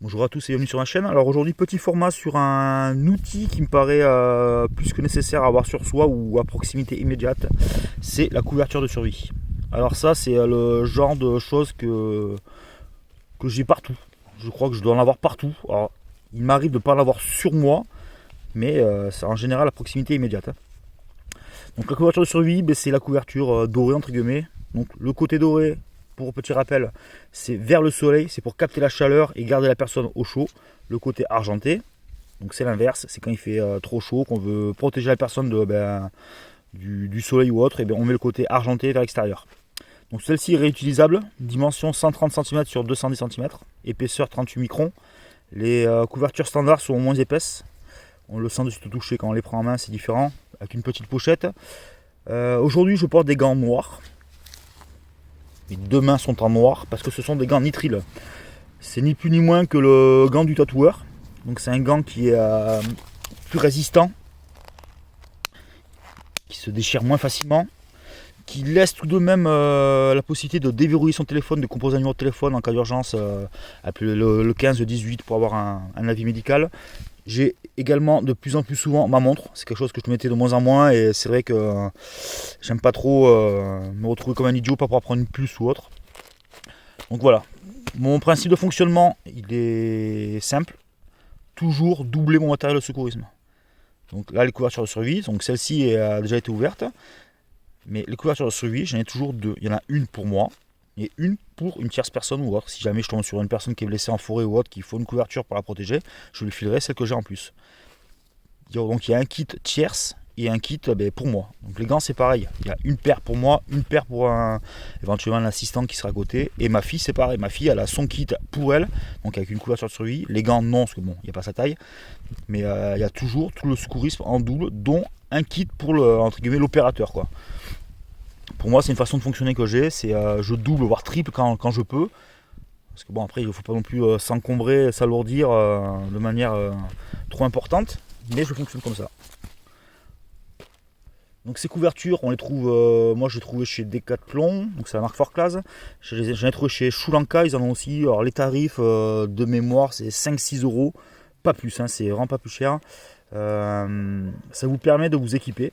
Bonjour à tous et bienvenue sur ma chaîne. Alors aujourd'hui, petit format sur un outil qui me paraît plus que nécessaire à avoir sur soi ou à proximité immédiate, c'est la couverture de survie. Alors ça, c'est le genre de choses que j'ai partout. Je crois que je dois en avoir partout. Alors, il m'arrive de ne pas en avoir sur moi, mais c'est en général à proximité immédiate. Donc la couverture de survie, ben, c'est la couverture dorée entre guillemets. Donc le côté doré, pour petit rappel, c'est vers le soleil, c'est pour capter la chaleur et garder la personne au chaud. Le côté argenté, donc c'est l'inverse, c'est quand il fait trop chaud, qu'on veut protéger la personne du soleil ou autre, et bien on met le côté argenté vers l'extérieur. Donc celle-ci est réutilisable, dimension 130 cm sur 210 cm, épaisseur 38 microns. Les couvertures standards sont moins épaisses, on le sent dessus tout touché quand on les prend en main, c'est différent, avec une petite pochette. Aujourd'hui je porte des gants noirs. Mes deux mains sont en noir parce que ce sont des gants nitriles. C'est ni plus ni moins que le gant du tatoueur. Donc c'est un gant qui est plus résistant, qui se déchire moins facilement, qui laisse tout de même la possibilité de déverrouiller son téléphone, de composer un numéro de téléphone en cas d'urgence, appeler le 15, le 18 pour avoir un avis médical. J'ai également de plus en plus souvent ma montre, c'est quelque chose que je mettais de moins en moins et c'est vrai que j'aime pas trop me retrouver comme un idiot, pas pour prendre une puce ou autre. Donc voilà, mon principe de fonctionnement il est simple, toujours doubler mon matériel de secourisme. Donc là les couvertures de survie, donc celle-ci a déjà été ouverte, mais les couvertures de survie j'en ai toujours deux. Il y en a une pour moi et une pour une tierce personne ou autre. Si jamais je tombe sur une personne qui est blessée en forêt ou autre, qu'il faut une couverture pour la protéger, je lui filerai celle que j'ai en plus. Donc il y a un kit tierce et un kit pour moi. Donc les gants c'est pareil. Il y a une paire pour moi, une paire pour éventuellement l'assistant qui sera à côté. Et ma fille c'est pareil. Ma fille elle a son kit pour elle, donc avec une couverture de survie. Les gants non, parce que bon, il n'y a pas sa taille. Mais il y a toujours tout le secourisme en double, dont un kit pour entre guillemets l'opérateur quoi. Pour moi, c'est une façon de fonctionner que j'ai. C'est je double voire triple quand je peux. Parce que bon, après, il ne faut pas non plus s'encombrer, s'alourdir de manière trop importante. Mais je fonctionne comme ça. Donc ces couvertures, on les trouve. Moi, j'ai trouvé chez Decathlon. Donc c'est la marque Forclaz. J'en ai trouvé chez Sri Lanka. Ils en ont aussi. Alors les tarifs de mémoire, c'est 5-6 euros. Pas plus, hein, c'est vraiment pas plus cher. Ça vous permet de vous équiper,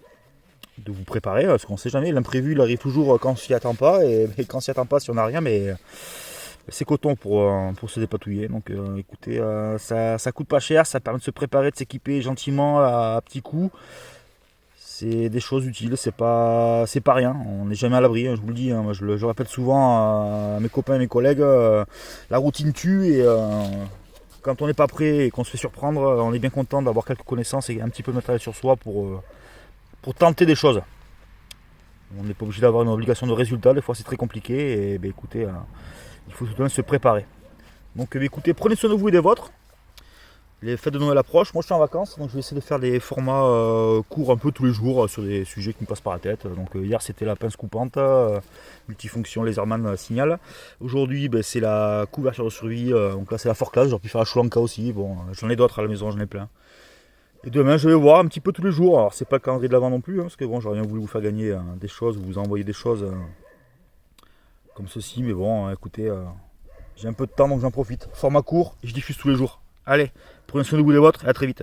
de vous préparer, parce qu'on ne sait jamais, l'imprévu il arrive toujours quand on s'y attend pas, et quand on s'y attend pas, si on n'a rien, mais c'est coton pour se dépatouiller. Donc écoutez, ça coûte pas cher, ça permet de se préparer, de s'équiper gentiment à petits coups. C'est des choses utiles, c'est pas rien, on n'est jamais à l'abri, hein, je vous le dis, hein, moi je répète souvent à mes copains et mes collègues, la routine tue et quand on n'est pas prêt et qu'on se fait surprendre, on est bien content d'avoir quelques connaissances et un petit peu de matériel sur soi pour tenter des choses. On n'est pas obligé d'avoir une obligation de résultat, des fois c'est très compliqué et écoutez, il faut tout de même se préparer. Donc écoutez, prenez soin de vous et des vôtres. Les fêtes de Noël approchent, moi je suis en vacances, donc je vais essayer de faire des formats courts un peu tous les jours sur des sujets qui me passent par la tête. Donc hier c'était la pince coupante, multifonction Laserman Signal. Aujourd'hui c'est la couverture de survie, donc là c'est la Forclaz, j'aurais pu faire la Sri Lanka aussi, bon j'en ai d'autres à la maison, j'en ai plein. Et demain, je vais voir un petit peu tous les jours. Alors, c'est pas le calendrier de l'avant non plus, hein, parce que bon, j'aurais bien voulu vous faire gagner des choses, vous envoyer des choses comme ceci. Mais bon, écoutez, j'ai un peu de temps donc j'en profite. Format court, et je diffuse tous les jours. Allez, prenez soin de vous et des vôtres et à très vite.